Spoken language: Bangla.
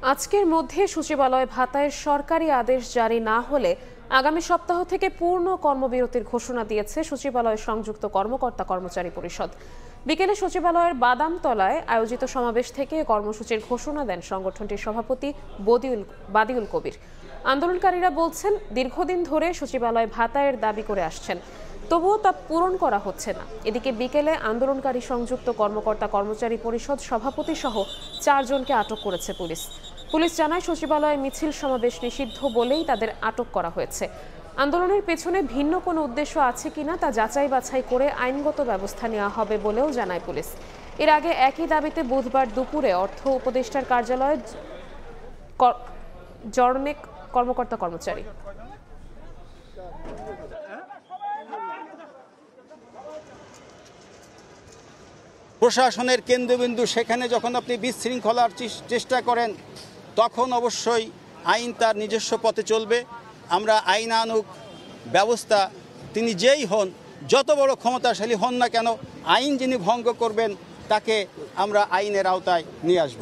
আজকের মধ্যে সচিবালয় ভাতায় সরকারি আদেশ জারি না হলে আগামী সপ্তাহ থেকে পূর্ণ কর্মবিরতির ঘোষণা দিয়েছে সচিবালয় সংযুক্ত কর্মকর্তা কর্মচারী পরিষদ। বিকেলে সচিবালয়ের বাদামতলায় আয়োজিত সমাবেশ থেকে কর্মসূচির ঘোষণা দেন সংগঠনটির সভাপতি বাদিউল কবির। আন্দোলনকারীরা বলছেন, দীর্ঘদিন ধরে সচিবালয় ভাতায়ের দাবি করে আসছেন, তবুও তা পূরণ করা হচ্ছে না। এদিকে বিকেলে আন্দোলনকারী সংযুক্ত কর্মকর্তা কর্মচারী পরিষদ সভাপতি সহ 4 জনকে আটক করেছে পুলিশ। পুলিশ জানায়, সচিবালয়ে মিছিল সমাবেশ নিষিদ্ধ বলেই তাদের আটক করা হয়েছে। আন্দোলনের পেছনে ভিন্ন কোনো উদ্দেশ্য আছে কিনা তা যাচাই বাছাই করে আইনগত ব্যবস্থা নেওয়া হবে বলেও জানায় পুলিশ। এর আগে একই দাবিতে বুধবার দুপুরে অর্থ উপদেষ্টার কার্যালয়ে জননেক কর্মকর্তা কর্মচারী। প্রশাসনের কেন্দ্রবিন্দু সেখানে যখন আপনি বিশৃঙ্খলার চেষ্টা করেন, তখন অবশ্যই আইন তার নিজস্ব পথে চলবে। আমরা আইনানুগ ব্যবস্থা, তিনি যেই হন, যত বড় ক্ষমতাশালী হন না কেন, আইন যিনি ভঙ্গ করবেন তাকে আমরা আইনের আওতায় নিয়ে আসব।